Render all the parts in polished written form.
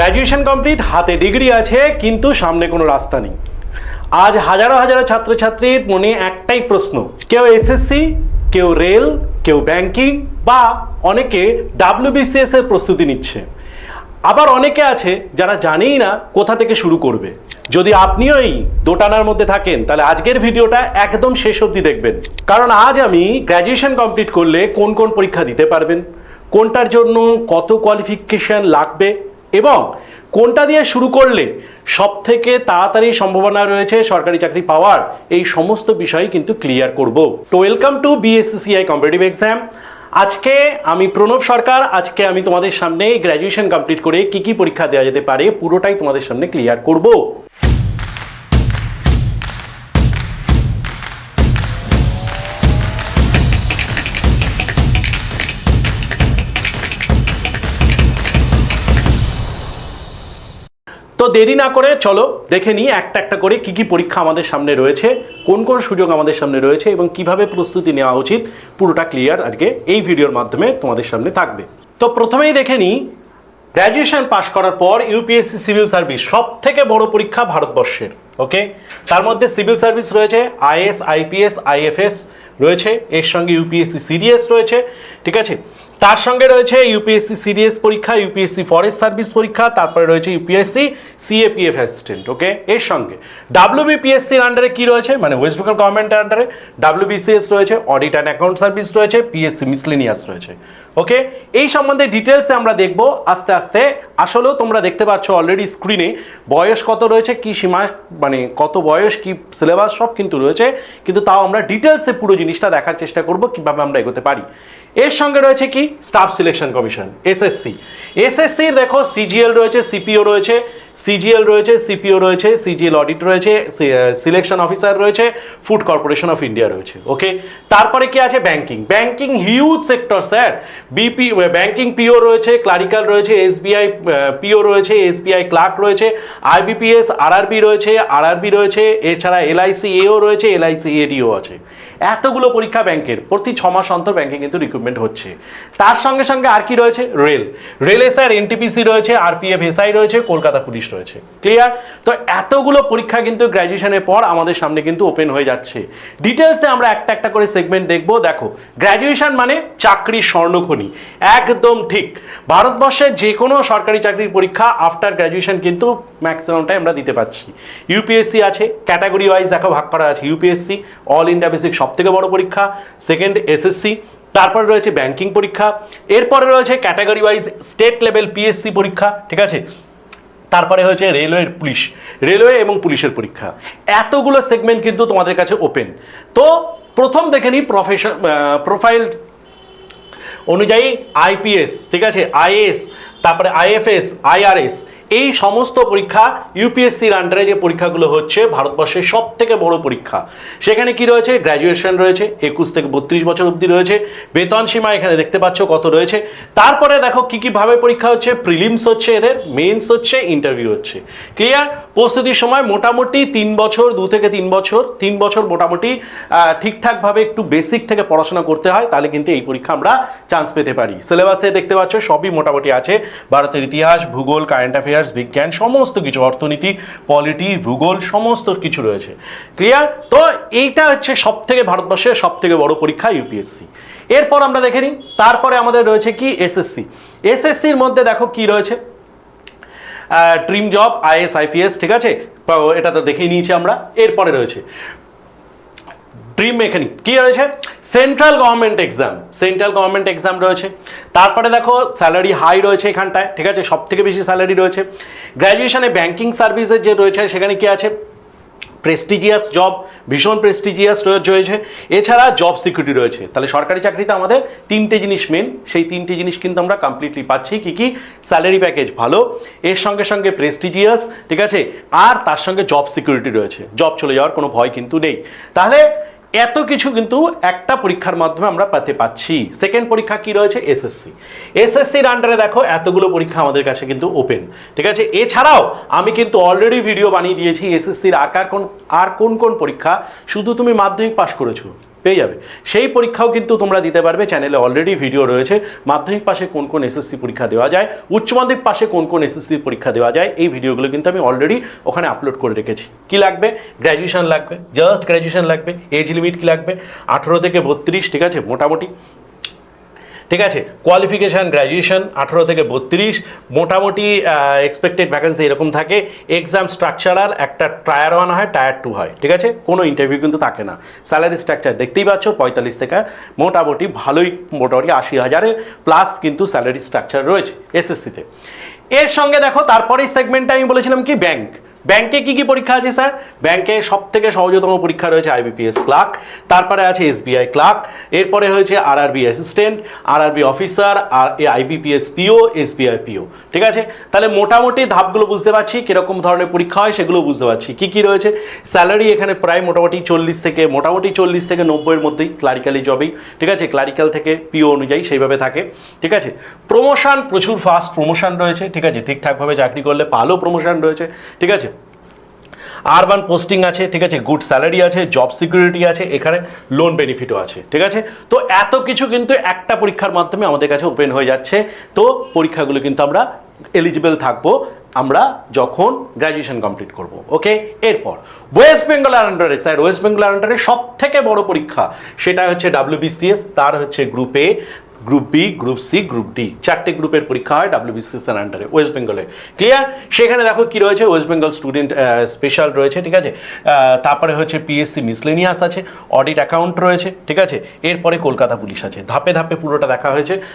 Graduation complete, হাতে degree আছে, কিন্তু সামনে কোনো রাস্তা নেই। আজ হাজারো হাজারো ছাত্রছাত্রীর মনে একটাই প্রশ্ন, কেউ এসএসসি, কেউ রেল, কেউ ব্যাংকিং বা অনেকে ডাব্লিউবিসিএস এর প্রস্তুতি নিচ্ছে। আবার অনেকে আছে যারা জানেই না কোথা থেকে শুরু করবে। যদি আপনিও এই দোটানার মধ্যে থাকেন তাহলে আজকের ভিডিওটা একদম শেষ অবধি দেখবেন, কারণ আজ আমি গ্র্যাজুয়েশন কমপ্লিট করলে কোন কোন পরীক্ষা দিতে পারবেন, কোনটার জন্য কত কোয়ালিফিকেশন লাগবে এবং কোনটা দিয়ে শুরু করলে সব থেকে তাড়াতাড়ি সম্ভাবনা রয়েছে সরকারি চাকরি পাওয়ার, এই সমস্ত বিষয় কিন্তু ক্লিয়ার করব। তো welcome to BSCCI competitive exam. আজকে আমি প্রণব সরকার, আজকে আমি তোমাদের সামনে গ্র্যাজুয়েশন কমপ্লিট করে কি কি পরীক্ষা দেওয়া যেতে পারে পুরোটাই তোমাদের সামনে ক্লিয়ার করব। তো দেরি না করে চলো দেখে নিই একটা একটা করে কি কি পরীক্ষা আমাদের সামনে রয়েছে, কোন কোন সুযোগ আমাদের সামনে রয়েছে এবং কিভাবে প্রস্তুতি নেওয়া উচিত, পুরোটা ক্লিয়ার আজকে এই ভিডিওর মাধ্যমে তোমাদের সামনে থাকবে। তো প্রথমেই দেখে নিই, গ্র্যাজুয়েশন পাশ করার পর ইউপিএসসি সিভিল সার্ভিস সব থেকে বড় পরীক্ষা ভারতবর্ষের। ওকে, তার মধ্যে সিভিল সার্ভিস রয়েছে, আইএস, আইপিএস, আইএফএস রয়েছে, এর সঙ্গে ইউপিএসসি সিডিএস রয়েছে, ঠিক আছে। তার সঙ্গে রয়েছে ইউপিএসসি সিডিএস পরীক্ষা, ইউপিএসসি ফরেস্ট সার্ভিস পরীক্ষা, তারপরে রয়েছে ইউপিএসসি সিএপিএফ অ্যাসিস্ট্যান্ট। ওকে, এর সঙ্গে ডাব্লিউবিপিএসসির আন্ডারে কি রয়েছে, মানে ওয়েস্ট বেঙ্গল গভর্নমেন্টের আন্ডারে ডাব্লিউবিসিএস রয়েছে, অডিট অ্যান্ড অ্যাকাউন্ট সার্ভিস রয়েছে, পিএসসি মিসলেনিয়াস রয়েছে। ওকে, এই সম্বন্ধে ডিটেলসে আমরা দেখব আস্তে আস্তে। আসলেও তোমরা দেখতে পাচ্ছ অলরেডি স্ক্রিনে বয়স কত রয়েছে, কি সীমা, মানে কত বয়স, কি সিলেবাস সব কিন্তু রয়েছে, কিন্তু তাও আমরা ডিটেলসে পুরো জিনিসটা দেখার চেষ্টা করব কিভাবে আমরা এগোতে পারি। এর সঙ্গে রয়েছে কি স্টাফ সিলেকশন কমিশন, এসএসসি। এসএসসির দেখো সিজিএল রয়েছে, সিপিও রয়েছে, সিজিএল রয়েছে, সিপিও রয়েছে, সিজিএল অডিট রয়েছে, সিলেকশন অফিসার রয়েছে, ফুড কর্পোরেশন অফ ইন্ডিয়া রয়েছে। ওকে, তারপরে কি আছে banking. Banking huge sector sir, BP banking PO রয়েছে, ক্লারিক্যাল রয়েছে, এসবিআই পিও রয়েছে, এসবিআই ক্লার্ক রয়েছে, আইবিপিএস, আরআরবি রয়েছে, আরআরবি রয়েছে, এছাড়া এলআইসি এও রয়েছে, এলআইসি এডিও আছে। এতগুলো পরীক্ষা ব্যাংকের, প্রতি 6 মাস অন্তর ব্যাংকে কিন্তু রিক্রুটমেন্ট হচ্ছে। তার সঙ্গে সঙ্গে আর কি রয়েছে, রেল। রেলে স্যার এনটিপিসি রয়েছে, আরপিএফ এসআই রয়েছে, কলকাতা পুলিশ রয়েছে। ক্লিয়ার? তো এতগুলো পরীক্ষা কিন্তু গ্র্যাজুয়েশনের পর আমাদের সামনে কিন্তু ওপেন হয়ে যাচ্ছে। ডিটেলসে আমরা একটা একটা করে সেগমেন্ট দেখব। দেখো, গ্র্যাজুয়েশন মানে চাকরির স্বর্ণখনি, একদম ঠিক। ভারতবর্ষের যে কোনো সরকারি চাকরির পরীক্ষা আফটার গ্র্যাজুয়েশন কিন্তু ম্যাক্সিমামটাই আমরা দিতে পারছি। ইউপিএসসি আছে, ক্যাটাগরি ওয়াইজ দেখো ভাগ করা আছে। ইউপিএসসি অল ইন্ডিয়া বেসিক সব থেকে বড় পরীক্ষা, সেকেন্ড এসএসসি, তারপরে রয়েছে ব্যাংকিং পরীক্ষা, এরপরে রয়েছে category wise state level PSC পরীক্ষা, ঠিক আছে। তারপরে হয়েছে রেলওয়ের পুলিশ, রেলওয়ে এবং পুলিশের পরীক্ষা। এতগুলো সেগমেন্ট কিন্তু তোমাদের কাছে ওপেন। তো প্রথম দেখে নিই প্রোফাইল অনুযায়ী আইপিএস, ঠিক আছে, আইএস, তারপরে আইএফএস, আইআরএস, এই সমস্ত পরীক্ষা ইউপিএসসির আন্ডারে যে পরীক্ষাগুলো হচ্ছে ভারতবর্ষের সব থেকে বড় পরীক্ষা। সেখানে কি রয়েছে, গ্র্যাজুয়েশন রয়েছে, 21 থেকে 32 বছর অবধি রয়েছে, বেতন সীমা এখানে দেখতে পাচ্ছ কত রয়েছে। তারপরে দেখো কি কিভাবে পরীক্ষা হচ্ছে, প্রিলিমস হচ্ছে, এদের মেইনস হচ্ছে, ইন্টারভিউ হচ্ছে। ক্লিয়ার? প্রস্তুতির সময় মোটামুটি 3 বছর, 2 থেকে 3 বছর মোটামুটি ঠিকঠাকভাবে একটু বেসিক থেকে পড়াশোনা করতে হয়, তাহলে কিন্তু এই পরীক্ষা আমরা চান্স পেতে পারি। সিলেবাসে দেখতে পাচ্ছ সবই মোটামুটি আছে, ভারতের ইতিহাস, ভূগোল, কারেন্ট অ্যাফেয়ার্স, বিজ্ঞান, সমস্ত কিছু, অর্থনীতি, পলিটি, ভূগোল, সমস্ত কিছু রয়েছে। ক্লিয়ার? তো এইটা হচ্ছে সব থেকে ভারতবর্ষের সব থেকে বড় পরীক্ষা ইউপিএসসি। এরপর আমরা দেখে নিই, তারপরে আমাদের রয়েছে কি এসএসসি। এসএসসির মধ্যে দেখো কি রয়েছে, ড্রিম জব, আইএস, আইপিএস, ঠিক আছে, এটা তো দেখেই নিয়েছি আমরা। এরপরে রয়েছে ড্রিম মেকানিক, কি রয়েছে, central government exam, central government exam রয়েছে। তারপরে দেখো স্যালারি হাই রয়েছে এখানটায়, ঠিক আছে, সব থেকে বেশি স্যালারি রয়েছে। গ্র্যাজুয়েশনে ব্যাংকিং সার্ভিসের যে রয়েছে সেখানে কি আছে, প্রেস্টিজিয়াস জব, ভীষণ প্রেস্টিজিয়াস রয়েছে। এছাড়া জব সিকিউরিটি রয়েছে। তাহলে সরকারি চাকরিতে আমাদের 3টে জিনিস মেন, সেই 3টে জিনিস কিন্তু আমরা কমপ্লিটলি পাচ্ছি। কি কি, স্যালারি প্যাকেজ ভালো, এর সঙ্গে সঙ্গে প্রেস্টিজিয়াস, ঠিক আছে, আর তার সঙ্গে জব সিকিউরিটি রয়েছে, জব চলে যাওয়ার কোনো ভয় কিন্তু নেই। তাহলে এত কিছু কিন্তু একটা পরীক্ষার মাধ্যমে আমরা পেতে পাচ্ছি। সেকেন্ড পরীক্ষা কি রয়েছে, এসএসসি। এসএসসির আন্ডারে দেখো এতগুলো পরীক্ষা আমাদের কাছে কিন্তু ওপেন, ঠিক আছে। এছাড়াও আমি কিন্তু অলরেডি ভিডিও বানিয়ে দিয়েছি এসএসসির আর কোন কোন পরীক্ষা শুধু তুমি মাধ্যমিক পাস করেছো পেয়ে যাবে। সেই পরীক্ষাও কিন্তু তোমরা দিতে পারবে, চ্যানেলে অলরেডি ভিডিও রয়েছে। মাধ্যমিক পাশে কোন কোন এসএসসি পরীক্ষা দেওয়া যায়, উচ্চ মাধ্যমিক পাশে কোন কোন এসএসসি পরীক্ষা দেওয়া যায়, এই ভিডিওগুলো কিন্তু আমি অলরেডি ওখানে আপলোড করে রেখেছি। কি লাগবে? গ্র্যাজুয়েশন লাগবে, জাস্ট গ্র্যাজুয়েশন লাগবে। এজ লিমিট কি লাগবে? 18 থেকে 32, ঠিক আছে, মোটামুটি, ঠিক আছে। কোয়ালিফিকেশান গ্র্যাজুয়েশন 18 থেকে 32, মোটামুটি এক্সপেক্টেড ভ্যাকেন্সি এরকম থাকে। এক্সাম স্ট্রাকচারাল, একটা টায়ার 1 হয়, টায়ার 2 হয়, ঠিক আছে, কোনো ইন্টারভিউ কিন্তু থাকে না। স্যালারি স্ট্রাকচার দেখতেই পাচ্ছ, 45 থেকে মোটামুটি ভালোই, মোটামুটি 80,000 প্লাস কিন্তু স্যালারি স্ট্রাকচার রয়েছে এসএসসিতে। এর সঙ্গে দেখো তারপরেই সেগমেন্টটা আমি বলেছিলাম কি ব্যাংক। ব্যাংকে কি কি পরীক্ষা আছে স্যার? ব্যাংকে সব থেকে সহজতম পরীক্ষা রয়েছে আইবিপিএস ক্লার্ক, তারপরে আছে এসবিআই ক্লার্ক, এরপরে হয়েছে আরআরবি অ্যাসিস্ট্যান্ট, আরআরবি অফিসার, আর আইবিপিএস পিও, এসবিআই পিও, ঠিক আছে। তাহলে মোটামুটি ধাপগুলো বুঝতে পারছি, কিরকম ধরনের পরীক্ষা হয় সেগুলো বুঝতে পারছি। কি কি রয়েছে? স্যালারি এখানে প্রায় মোটামুটি 40 থেকে 90-এর মধ্যেই ক্লারিক্যালি জবেই, ঠিক আছে, ক্লারিক্যাল থেকে পিও অনুযায়ী সেইভাবে থাকে, ঠিক আছে। প্রমোশন প্রচুর ফাস্ট প্রমোশন রয়েছে, ঠিক আছে, ঠিকঠাকভাবে চাকরি করলে ভালো প্রমোশন রয়েছে, ঠিক আছে। আরবান পোস্টিং আছে, ঠিক আছে, গুড স্যালারি আছে, জব সিকিউরিটি আছে, এখানে লোন বেনিফিটও আছে, ঠিক আছে। তো এত কিছু কিন্তু একটা পরীক্ষার মাধ্যমে আমাদের কাছে ওপেন হয়ে যাচ্ছে। তো পরীক্ষাগুলো কিন্তু আমরা এলিজিবল থাকবো আমরা যখন গ্র্যাজুয়েশন কমপ্লিট করব। ওকে, এরপর ওয়েস্ট বেঙ্গলের আন্ডারে স্যার, ওয়েস্ট বেঙ্গলের আন্ডারে সব থেকে বড় পরীক্ষা সেটা হচ্ছে WBCS, তার হচ্ছে group A, group B, group C, group D, 4টে গ্রুপের পরীক্ষা হয় WBCS এর আন্ডারে ওয়েস্ট বেঙ্গলে। ক্লিয়ার? সেখানে দেখো কি রয়েছে, ওয়েস্ট বেঙ্গল স্টুডেন্ট স্পেশাল রয়েছে, ঠিক আছে, তারপরে হচ্ছে পিএসসি মিসলেনিয়াস আছে, অডিট অ্যাকাউন্ট রয়েছে, ঠিক আছে, এরপরে কলকাতা পুলিশ আছে। ধাপে ধাপে পুরোটা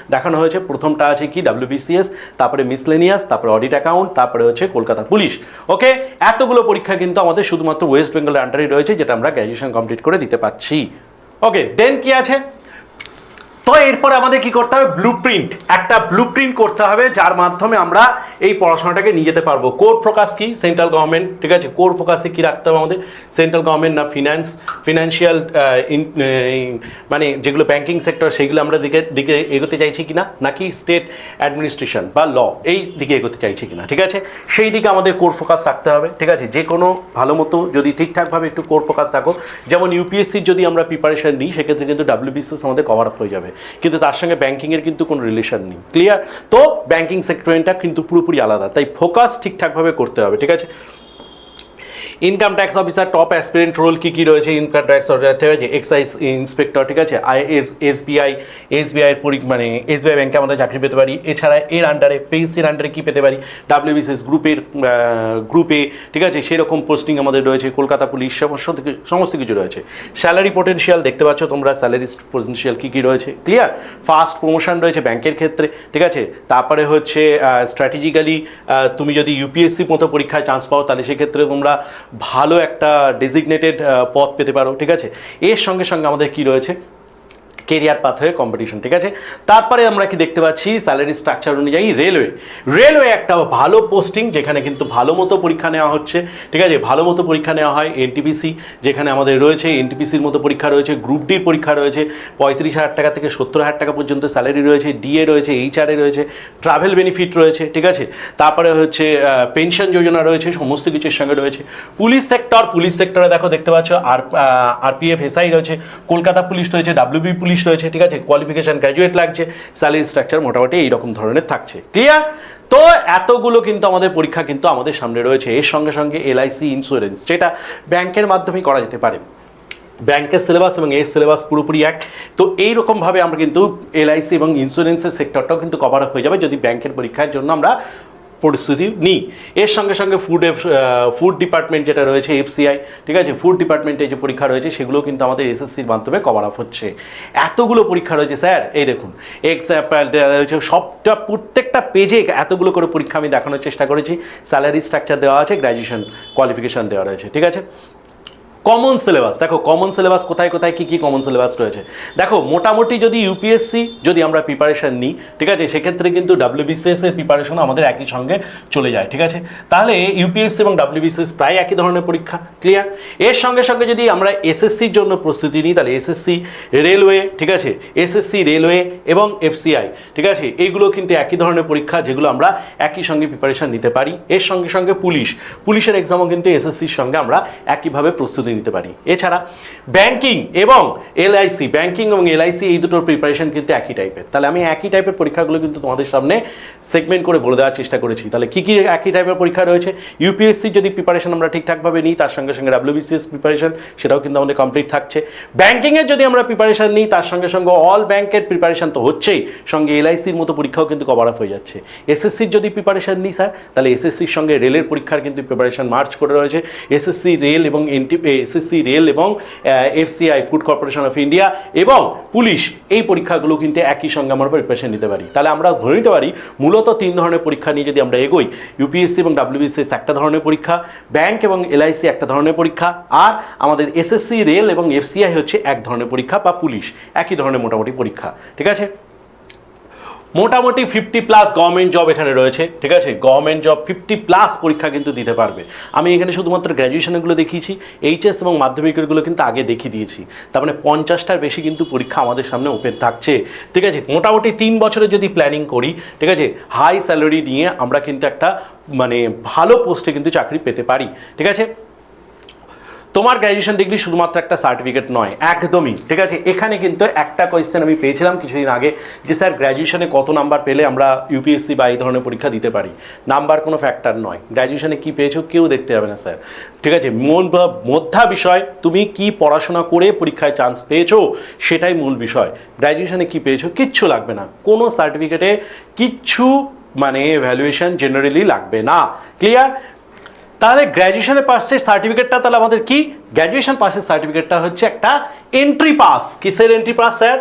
দেখানো হয়েছে। প্রথমটা আছে কি WBCS, তারপরে মিসলেনিয়াস, তারপরে অডিট অ্যাকাউন্ট, তারপরে হচ্ছে কলকাতা পুলিশ। ওকে, এতগুলো পরীক্ষা কিন্তু আমাদের শুধুমাত্র ওয়েস্ট বেঙ্গলের আন্ডারে রয়েছে, যেটা আমরা গ্র্যাজুয়েশন কমপ্লিট করে দিতে পারছি। ওকে, দেন কি আছে? তো এরপরে আমাদের কি করতে হবে? ব্লুপ্রিন্ট, একটা ব্লুপ্রিন্ট করতে হবে যার মাধ্যমে আমরা এই পড়াশোনাটাকে নিয়ে যেতে পারবো। কোর ফোকাস কি? সেন্ট্রাল গভর্নমেন্ট, ঠিক আছে। কোর ফোকাসে কি রাখতে হবে আমাদের? সেন্ট্রাল গভর্নমেন্ট না ফিনান্সিয়াল, মানে যেগুলো ব্যাংকিং সেক্টর সেগুলো আমরা দিকে এগোতে চাইছি কিনা, নাকি স্টেট অ্যাডমিনিস্ট্রেশন বা ল এই দিকে এগোতে চাইছি কিনা, ঠিক আছে, সেই দিকে আমাদের কোর ফোকাস রাখতে হবে, ঠিক আছে। যে কোনো ভালো মতো যদি ঠিকঠাকভাবে একটু কোর ফোকাস রাখো, যেমন ইউপিএসসির যদি আমরা প্রিপারেশন নিই সেক্ষেত্রে কিন্তু WBCS আমাদের কভার আপ হয়ে যাবে, কিন্তু তার সঙ্গে ব্যাংকিংয়ের কিন্তু কোনো রিলেশন নেই। ক্লিয়ার? তো ব্যাংকিং সেক্টরটা কিন্তু পুরোপুরি আলাদা, তাই ফোকাস ঠিকঠাকভাবে করতে হবে, ঠিক আছে। Income tax officer, top aspirant role কী কী রয়েছে? ইনকাম ট্যাক্স অফিসার, ঠিক আছে, এক্সাইজ ইন্সপেক্টর, ঠিক আছে, এসবিআই এসবিআই ব্যাংকে আমাদের চাকরি পেতে পারি। এছাড়া এর আন্ডারে পিএসসির আন্ডারে কী পেতে পারি? WBCS গ্রুপে, ঠিক আছে, সেরকম পোস্টিং আমাদের রয়েছে। কলকাতা পুলিশ, সমস্ত কিছু রয়েছে। স্যালারি পোটেনশিয়াল দেখতে পাচ্ছ তোমরা, স্যালারি পোটেনশিয়াল কী কী রয়েছে। ক্লিয়ার? ফাস্ট প্রমোশন রয়েছে ব্যাংকের ক্ষেত্রে, ঠিক আছে। তারপরে হচ্ছে স্ট্র্যাটেজিক্যালি তুমি যদি ইউপিএসসি মতো পরীক্ষায় চান্স পাও তাহলে সেক্ষেত্রে তোমরা ভালো একটা ডেজিগনেটেড পদ পেতে পারো, ঠিক আছে। এর সঙ্গে সঙ্গে আমাদের কি রয়েছে? কেরিয়ার পাথ হয়ে কম্পিটিশন, ঠিক আছে। তারপরে আমরা কি দেখতে পাচ্ছি? স্যালারি স্ট্রাকচার অনুযায়ী রেলওয়ে একটা ভালো পোস্টিং, যেখানে কিন্তু ভালো মতো পরীক্ষা নেওয়া হচ্ছে, ঠিক আছে, ভালো মতো পরীক্ষা নেওয়া হয়। এনটিপিসি যেখানে আমাদের রয়েছে, এনটিপিসির মতো পরীক্ষা রয়েছে, গ্রুপ ডির পরীক্ষা রয়েছে, 35,000 টাকা থেকে 70,000 টাকা পর্যন্ত স্যালারি রয়েছে, ডিএ রয়েছে, এইচআরএ রয়েছে, ট্রাভেল বেনিফিট রয়েছে, ঠিক আছে। তারপরে হচ্ছে পেনশন যোজনা রয়েছে, সমস্ত কিছুর সঙ্গে রয়েছে। পুলিশ সেক্টরে দেখতে পাচ্ছ আরপিএফ এসআই রয়েছে, কলকাতা পুলিশ রয়েছে, WB পুলিশ রয়েছে, ঠিক আছে। কোয়ালিফিকেশন গ্র্যাজুয়েট লাগছে, স্যালারি স্ট্রাকচার মোটামুটি এইরকম ধরনের থাকছে। ক্লিয়ার? তো এতগুলো কিন্তু আমাদের পরীক্ষা কিন্তু আমাদের সামনে রয়েছে। এর সঙ্গে সঙ্গে LIC ইন্স্যুরেন্স, যেটা ব্যাংকের মাধ্যমেই করা যেতে পারে। ব্যাংকের সিলেবাস এবং এর সিলেবাস পুরোপুরি এক। তো এইরকমভাবে আমরা কিন্তু LIC এবং ইন্স্যুরেন্সের সেক্টরটাও কিন্তু কভার আপ হয়ে যাবে যদি ব্যাংকের পরীক্ষার জন্য আমরা প্রস্তুতি নিই। এর সঙ্গে সঙ্গে ফুড ডিপার্টমেন্ট যেটা রয়েছে FCI, ঠিক আছে, ফুড ডিপার্টমেন্টে যে পরীক্ষা রয়েছে সেগুলো কিন্তু আমাদের SSCর মাধ্যমে কভার আপ হচ্ছে। এতগুলো পরীক্ষা রয়েছে স্যার, এই দেখুন এক্সাম্পল রয়েছে সবটা, প্রত্যেকটা পেজে এতগুলো করে পরীক্ষা আমি দেখানোর চেষ্টা করেছি। স্যালারি স্ট্রাকচার দেওয়া আছে, গ্র্যাজুয়েশন কোয়ালিফিকেশান দেওয়া রয়েছে, ঠিক আছে। কমন সিলেবাস দেখো, কমন সিলেবাস কোথায় কোথায় কী কী কমন সিলেবাস রয়েছে দেখো। মোটামুটি যদি ইউপিএসসি যদি আমরা প্রিপারেশন নিই, ঠিক আছে, সেক্ষেত্রে কিন্তু WBCS এর প্রিপারেশন আমাদের একই সঙ্গে চলে যায়, ঠিক আছে। তাহলে ইউপিএসসি এবং WBCS প্রায় একই ধরনের পরীক্ষা। ক্লিয়ার? এর সঙ্গে সঙ্গে যদি আমরা SSCর জন্য প্রস্তুতি নিই তাহলে SSC রেলওয়ে, ঠিক আছে, SSC রেলওয়ে এবং FCI, ঠিক আছে, এইগুলো কিন্তু একই ধরনের পরীক্ষা যেগুলো আমরা একই সঙ্গে প্রিপারেশন নিতে পারি। এর সঙ্গে সঙ্গে পুলিশের এক্সামও কিন্তু SSCর সঙ্গে আমরা একইভাবে প্রস্তুতি প্রস্তুতি নিতে পারি। এছাড়া ব্যাংকিং এবং এলআইসি, ব্যাংকিং এবং এলআইসি এই দুটোর প্রিপারেশন কিন্তু একই টাইপের। তাহলে আমি একই টাইপের পরীক্ষাগুলো কিন্তু তোমাদের সামনে সেগমেন্ট করে বলে দেওয়ার চেষ্টা করেছি। তাহলে কী কী একই টাইপের পরীক্ষা রয়েছে, ইউপিএসসি যদি প্রিপারেশন আমরা ঠিকঠাকভাবে নিই, তার সঙ্গে সঙ্গে ডাব্লিউবিসিএস প্রিপারেশন সেটাও কিন্তু আমাদের কমপ্লিট থাকছে। ব্যাংকিংয়ের যদি আমরা প্রিপারেশন নিই, তার সঙ্গে সঙ্গে অল ব্যাংকের প্রিপারেশন তো হচ্ছেই, সঙ্গে এলআইসির মতো পরীক্ষাও কিন্তু কভার আপ হয়ে যাচ্ছে। এসএসসির যদি প্রিপারেশন নিই স্যার, তাহলে এসএসসির সঙ্গে রেলের পরীক্ষার কিন্তু প্রিপারেশন মার্চ করে রয়েছে। এসএসসি রেল এবং FCI, food corporation of India এবং পুলিশ, এই পরীক্ষাগুলো কিন্তু একই সঙ্গে আমরা প্রিপারেশন নিতে পারি। তাহলে আমরা ধরে নিতে পারি মূলত 3 ধরনের পরীক্ষা নিয়ে যদি আমরা এগোই, ইউপিএসসি এবং ডাব্লিউবিসিএস একটা ধরনের পরীক্ষা, ব্যাংক এবং এলআইসি একটা ধরনের পরীক্ষা, আর আমাদের এসএসসি রেল এবং এফসিআই হচ্ছে এক ধরনের পরীক্ষা, বা পুলিশ একই ধরনের মোটামুটি পরীক্ষা। ঠিক আছে, মোটামুটি 50+ গভর্নমেন্ট জব এখানে রয়েছে। ঠিক আছে, গভর্নমেন্ট জব 50+ পরীক্ষা কিন্তু দিতে পারবে। আমি এখানে শুধুমাত্র গ্র্যাজুয়েশনগুলো দেখিয়েছি, এইচএস এবং মাধ্যমিকেরগুলো কিন্তু আগে দেখিয়ে দিয়েছি। তার মানে 50টার বেশি কিন্তু পরীক্ষা আমাদের সামনে ওপেন থাকছে। ঠিক আছে, মোটামুটি 3 বছরে যদি প্ল্যানিং করি, ঠিক আছে, হাই স্যালারি নিয়ে আমরা কিন্তু একটা মানে ভালো পোস্টে কিন্তু চাকরি পেতে পারি। ঠিক আছে, তোমার গ্র্যাজুয়েশন ডিগ্রি শুধুমাত্র একটা সার্টিফিকেট নয়, একদমই। ঠিক আছে, এখানে কিন্তু একটা কোয়েশ্চেন আমি পেয়েছিলাম কিছুদিন আগে, যে স্যার গ্র্যাজুয়েশনে কত নাম্বার পেলে আমরা ইউপিএসসি বা এই ধরনের পরীক্ষা দিতে পারি। নাম্বার কোনো ফ্যাক্টর নয়, গ্র্যাজুয়েশনে কী পেয়েছো কেউ দেখতে যাবে না স্যার। ঠিক আছে, মধ্যা বিষয় তুমি কি পড়াশোনা করে পরীক্ষায় চান্স পেয়েছো, সেটাই মূল বিষয়। গ্র্যাজুয়েশনে কী পেয়েছো কিচ্ছু লাগবে না, কোনো সার্টিফিকেটে কিচ্ছু মানে ভ্যালুয়েশন জেনারেলি লাগবে না। ক্লিয়ার? তাহলে গ্র্যাজুয়েশনের পাসের সার্টিফিকেটটা তাহলে আমাদের কি, গ্র্যাজুয়েশন পাসের সার্টিফিকেটটা হচ্ছে একটা এন্ট্রি পাস। কিসের entry pass sir?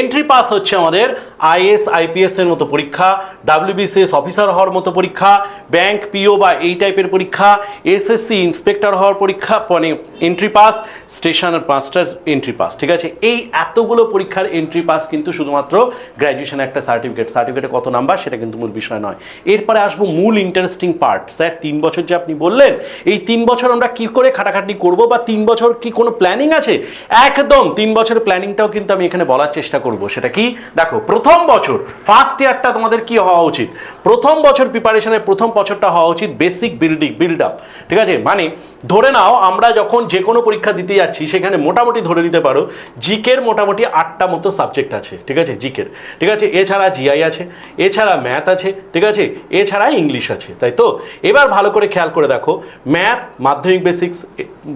Entry pass হচ্ছে আমাদের আইএস আইপিএস এর মতো পরীক্ষা, ডাব্লিউবিসিএস অফিসার হওয়ার মতো পরীক্ষা, ব্যাংক পিও বা এই টাইপের পরীক্ষা, এসএসসি ইন্সপেক্টর হওয়ার পরীক্ষা, মানে entry pass, station master entry pass. ঠিক আছে, এই এতগুলো পরীক্ষার এন্ট্রি পাস কিন্তু শুধুমাত্র গ্র্যাজুয়েশনের একটা সার্টিফিকেটে কত নাম্বার সেটা কিন্তু মূল বিষয় নয়। এরপরে আসবো মূল ইন্টারেস্টিং পার্ট। স্যার 3 বছর যে আপনি বললেন, এই 3 বছর আমরা কি করে খাটাখাটনি করব, বা 3 বছর কি কোনো প্ল্যানিং আছে? একদম 3 বছরের প্ল্যানিংটাও কিন্তু আমি এখানে বলার চেষ্টা করব। সেটা কি? দেখো, প্রথম বছর ফার্স্ট ইয়ারটা তোমাদের কি হওয়া উচিত? প্রথম বছর প্রিপারেশনের প্রথম বছরটা হওয়া উচিত বেসিক বিল্ড আপ। ঠিক আছে, মানে ধরে নাও আমরা যখন যে কোনো পরীক্ষা দিতে যাচ্ছি, সেখানে মোটামুটি ধরে নিতে পারো জিকের মোটামুটি 8টা মতো সাবজেক্ট আছে। ঠিক আছে, জিকের। ঠিক আছে, এছাড়া জিআই আছে, এছাড়া ম্যাথ আছে, ঠিক আছে, এছাড়া ইংলিশ আছে, তাই তো? এবার ভালো করে খেয়াল করে দেখো, ম্যাথ মাধ্যমিক বেসিক্স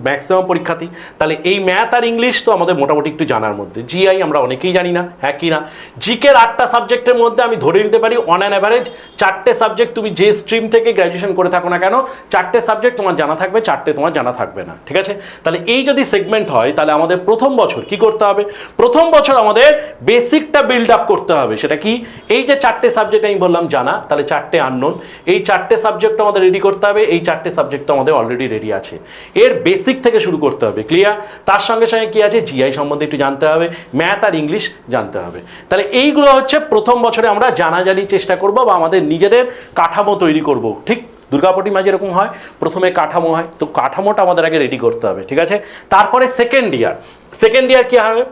ম্যাক্সিমাম পরীক্ষাতেই, তাহলে এই ম্যাথ আর ইংলিশ তো আমাদের মোটামুটি একটু জানার মধ্যে। জিআই আমরা অনেকেই জানি না, হ্যাঁ কি না? জিকের 8টা সাবজেক্টের মধ্যে আমি ধরে নিতে পারি অন অ্যান অ্যাভারেজ 4টে সাবজেক্ট, তুমি যে স্ট্রিম থেকে গ্র্যাজুয়েশন করে থাকো না কেন, 4টে সাবজেক্ট তোমার জানা থাকবে, 4টে তোমার জানা থাকবে না। ঠিক আছে, তাহলে এই যদি সেগমেন্ট হয়, তাহলে আমাদের প্রথম বছর কি করতে হবে? প্রথম বছর আমাদের বেসিকটা বিল্ড আপ করতে হবে। সেটা কি? এই যে 4টে সাবজেক্ট আমি বললাম জানা, তাহলে 4টে আননোন, এই 4টে সাবজেক্ট আমাদের রেডি করতে হবে। এই 4টে সাবজেক্ট তো আমাদের অলরেডি রেডি আছে, এর বেসিক থেকে শুরু করতে হবে। ক্লিয়ার? তার সঙ্গে সঙ্গে কি আছে, জিআই সম্বন্ধে একটু জানতে হবে, ম্যাথ আর ইংলিশ জানতে হবে। তাহলে এইগুলো হচ্ছে প্রথম বছরে আমরা জানাজানির চেষ্টা করব, বা আমাদের নিজেদের কাঠামো তৈরি করব। ঠিক দুর্গাপটি মাঝে এরকম হয়, প্রথমে কাঠামো হয়, তো কাঠামোটা আমাদের আগে রেডি করতে হবে। ঠিক আছে, তারপরে সেকেন্ড ইয়ার কি হবে?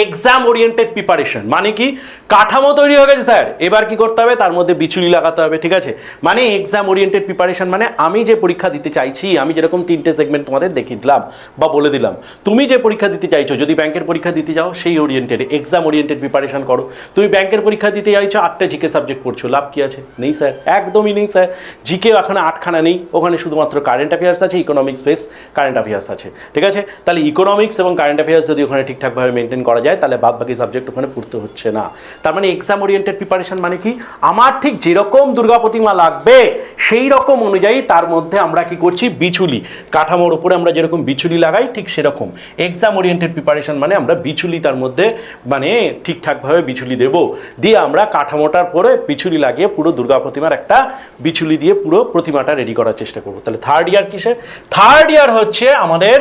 Exam oriented preparation. মানে কি? কাঠামো তৈরি হয়ে গেছে স্যার, এবার কি করতে হবে? তার মধ্যে বিচুলি লাগাতে হবে। ঠিক আছে, মানে এক্সাম ওরিয়েন্টেড প্রিপারেশন মানে আমি যে পরীক্ষা দিতে চাইছি, আমি যেরকম 3টে সেগমেন্ট তোমাদের দেখিয়ে দিলাম বা বলে দিলাম, তুমি যে পরীক্ষা দিতে চাইছো, যদি ব্যাংকের পরীক্ষা দিতে যাও সেই ওরিয়েন্টেড এক্সাম ওরিয়েন্টেড প্রিপারেশন করো। তুমি ব্যাংকের পরীক্ষা দিতে চাইছো, 8টে জিকে সাবজেক্ট পড়ছো, লাভ কি আছে? নেই স্যার, একদমই নেই স্যার। জিকে ওখানে 8খানা নেই, ওখানে শুধুমাত্র কারেন্ট অ্যাফেয়ার্স আছে, ইকোনমিক্স বেস কারেন্ট অ্যাফেয়ার্স আছে। ঠিক আছে, তাহলে ইকোনমিক্স এবং কারেন্ট অ্যাফেয়ার্স যদি ওখানে ঠিকঠাকভাবে মেনটেন করা যায়, তাহলে বাদ বাকি সাবজেক্ট ওখানে পড়তে হচ্ছে না। তার মানে এক্সাম ওরিয়েন্টেড প্রিপারেশন মানে কি? আমার ঠিক যেরকম দুর্গা প্রতিমা লাগবে সেই রকম অনুযায়ী তার মধ্যে আমরা কি করছি, বিচুলি, কাঠামোর উপরে আমরা যেরকম বিচুলি লাগাই ঠিক সেরকম এক্সাম ওরিয়েন্টেড প্রিপারেশন মানে আমরা বিচুলি তার মধ্যে মানে ঠিকঠাকভাবে বিচুলি দেব, দিয়ে আমরা কাঠামোটার পরে বিচুলি লাগিয়ে পুরো দুর্গা প্রতিমার একটা বিচুলি দিয়ে পুরো প্রতিমাটা রেডি করার চেষ্টা করব। তাহলে থার্ড ইয়ার কিসের? থার্ড ইয়ার হচ্ছে আমাদের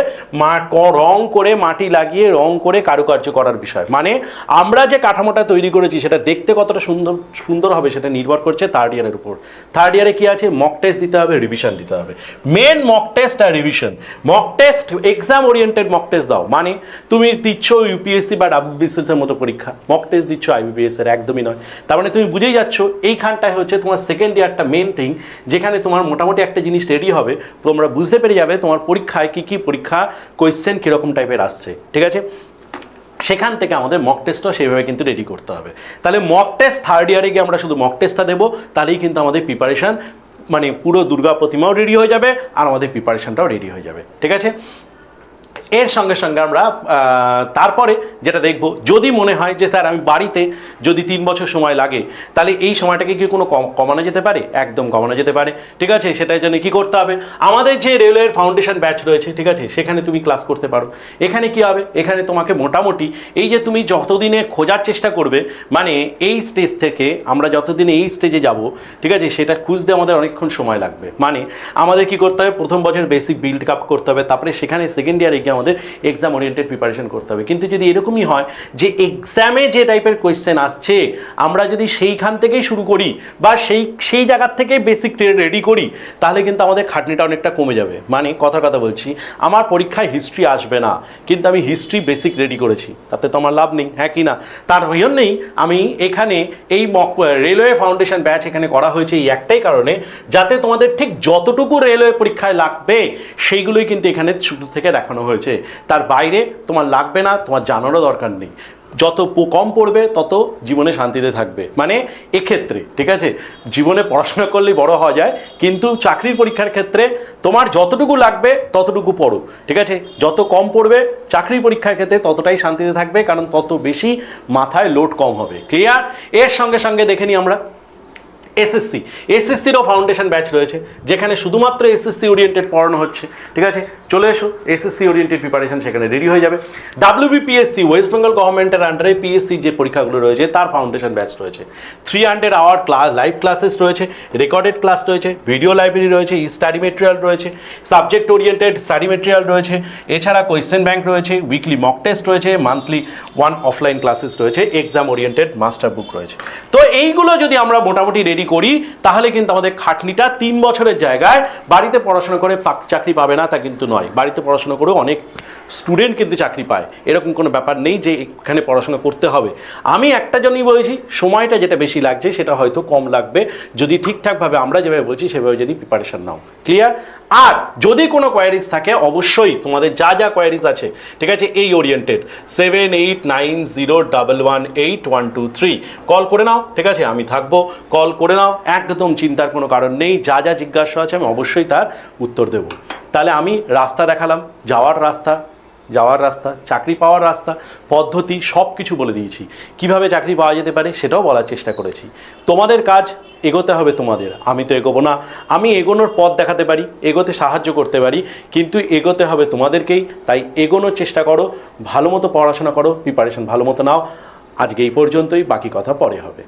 রং করে, মাটি লাগিয়ে রং করে কারুকার্য করার করার বিষয়। মানে আমরা যে কাঠামোটা তৈরি করেছি সেটা দেখতে কতটা সুন্দর হবে সেটা নির্ভর করছে থার্ড ইয়ারের উপর। থার্ড ইয়ারে কি আছে, মক টেস্ট দিতে হবে, রিভিশন দিতে হবে। মেন মক টেস্ট আর revision. Mock test exam oriented mock test দাও, মানে তুমি দিচ্ছ ইউপিএসসি বা ডাব্লিউবিসিএস এর মতো পরীক্ষা, মক টেস্ট দিচ্ছ আইবিপিএস এর, একদমই নয়। তার মানে তুমি বুঝেই যাচ্ছ এইখানটায় হচ্ছে তোমার সেকেন্ড ইয়ারটা মেন থিং, যেখানে তোমার মোটামুটি একটা জিনিস রেডি হবে, তোমরা বুঝতে পেরে যাবে তোমার পরীক্ষায় কী কী পরীক্ষা কোয়েশ্চেন কীরকম টাইপের আসছে, ঠিক আছে। সেখান থেকে আমাদের মক টেস্টও সেইভাবে কিন্তু রেডি করতে হবে। তাহলে মক টেস্ট থার্ড ইয়ারে গিয়ে আমরা শুধু মক টেস্টটা দেবো, তাহলেই কিন্তু আমাদের প্রিপারেশান মানে পুরো দুর্গা প্রতিমাও রেডি হয়ে যাবে আর আমাদের প্রিপারেশানটাও রেডি হয়ে যাবে, ঠিক আছে। এর সঙ্গে সঙ্গে আমরা তারপরে যেটা দেখব, যদি মনে হয় যে স্যার আমি বাড়িতে যদি 3 বছর সময় লাগে, তাহলে এই সময়টাকে কি কোনো কমানো যেতে পারে? একদম কমানো যেতে পারে, ঠিক আছে। সেটার জন্য কী করতে হবে, আমাদের যে রেলওয়ের ফাউন্ডেশন ব্যাচ রয়েছে, ঠিক আছে, সেখানে তুমি ক্লাস করতে পারো। এখানে কি হবে, এখানে তোমাকে মোটামুটি এই যে তুমি যতদিনে খোঁজার চেষ্টা করবে, মানে এই স্টেজ থেকে আমরা যতদিনে এই স্টেজে যাব, ঠিক আছে, সেটা খুঁজতে আমাদের অনেকক্ষণ সময় লাগবে। মানে আমাদের কি করতে হবে, প্রথম বছর বেসিক বিল্ড আপ করতে হবে, তারপরে সেখানে সেকেন্ড ইয়ারে গিয়ে আমাদের এক্সাম ওরিয়েন্টেড প্রিপারেশন করতে হবে। কিন্তু যদি এরকমই হয় যে এক্সামে যে টাইপের কোয়েশ্চেন আসছে আমরা যদি সেইখান থেকেই শুরু করি বা সেই জায়গার থেকে বেসিক রেডি করি, তাহলে কিন্তু আমাদের খাটনিটা অনেকটা কমে যাবে। মানে কথা বলছি, আমার পরীক্ষায় হিস্ট্রি আসবে না, কিন্তু আমি হিস্ট্রি বেসিক রেডি করেছি, তাতে তো আমার লাভ নেই, হ্যাঁ কি না। তার জন্যই আমি এখানে এই রেলওয়ে ফাউন্ডেশন ব্যাচ এখানে করা হয়েছে এই একটাই কারণে, যাতে তোমাদের ঠিক যতটুকু রেলওয়ে পরীক্ষায় লাগবে সেইগুলোই কিন্তু এখানে শুরু থেকে দেখানো হয়েছে। তার বাইরে তোমার লাগবে না, তোমার জানারও দরকার নেই। যত কম পড়বে তত জীবনে শান্তিতে থাকবে। মানে এক্ষেত্রে ঠিক আছে, জীবনে পড়াশোনা করলেই বড় হওয়া যায়, কিন্তু চাকরির পরীক্ষার ক্ষেত্রে তোমার যতটুকু লাগবে ততটুকু পড়ো, ঠিক আছে। যত কম পড়বে চাকরির পরীক্ষার ক্ষেত্রে ততটাই শান্তিতে থাকবে, কারণ তত বেশি মাথায় লোড কম হবে। ক্লিয়ার? এর সঙ্গে সঙ্গে দেখে নিই আমরা এসএসসিরও ফাউন্ডেশন ব্যাচ রয়েছে, যেখানে শুধুমাত্র এসএসসি ওরিয়েন্টেড পড়ানো হচ্ছে, ঠিক আছে। চলে এসো, এসএসসি ওরিয়েন্টেড প্রিপারেশন সেখানে রেডি হয়ে যাবে। ডাব্লিউবিপিএসসি ওয়েস্ট বেঙ্গল গভর্নমেন্টের আন্ডারে পিএসসি যে পরীক্ষাগুলো রয়েছে তার ফাউন্ডেশন ব্যাচ রয়েছে। 300 আওয়ার লাইভ ক্লাসেস রয়েছে, রেকর্ডেড ক্লাস রয়েছে, ভিডিও লাইব্রেরি রয়েছে, স্টাডি মেটেরিয়াল রয়েছে, সাবজেক্ট ওরিয়েন্টেড স্টাডি মেটেরিয়াল রয়েছে, এছাড়া কোয়েশ্চেন ব্যাংক রয়েছে, উইকলি মক টেস্ট রয়েছে, মান্থলি 1 অফলাইন ক্লাসেস রয়েছে, এক্সাম ওরিয়েন্টেড মাস্টার বুক রয়েছে। তো এইগুলো যদি আমরা মোটামুটি রেডি করি, তাহলে কিন্তু আমাদের খাটনিটা 3 বছরের জায়গায় বাড়িতে পড়াশোনা করে চাকরি পাবে না তা কিন্তু নয়। বাড়িতে পড়াশোনা করেও অনেক স্টুডেন্ট কিন্তু চাকরি পায়, এরকম কোনো ব্যাপার নেই যে এখানে পড়াশোনা করতে হবে। আমি একটা জন্যই বলেছি, সময়টা যেটা বেশি লাগছে সেটা হয়তো কম লাগবে যদি ঠিকঠাকভাবে আমরা যেভাবে বলছি সেভাবে যদি প্রিপারেশন নাও। ক্লিয়ার? আর যদি কোনো কোয়ারিজ থাকে অবশ্যই তোমাদের যা যা কোয়ারিজ আছে, ঠিক আছে, এই ওরিয়েন্টেড 7890118123 কল করে নাও, ঠিক আছে, আমি থাকবো, কল করে নাও, একদম চিন্তার কোনো কারণ নেই। যা যা জিজ্ঞাসা আছে আমি অবশ্যই তার উত্তর দেব। তাহলে আমি রাস্তা দেখালাম, যাওয়ার রাস্তা, চাকরি পাওয়ার রাস্তা, পদ্ধতি সব কিছু বলে দিয়েছি। কিভাবে চাকরি পাওয়া যেতে পারে সেটাও বলার চেষ্টা করেছি। তোমাদের কাজ এগোতে হবে তোমাদের, আমি তো এগোবো না। আমি এগোনোর পথ দেখাতে পারি, এগোতে সাহায্য করতে পারি, কিন্তু এগোতে হবে তোমাদেরকেই। তাই এগোনোর চেষ্টা করো, ভালো মতো পড়াশোনা করো, প্রিপারেশন ভালো মতো নাও। আজকে এই পর্যন্তই, বাকি কথা পরে হবে।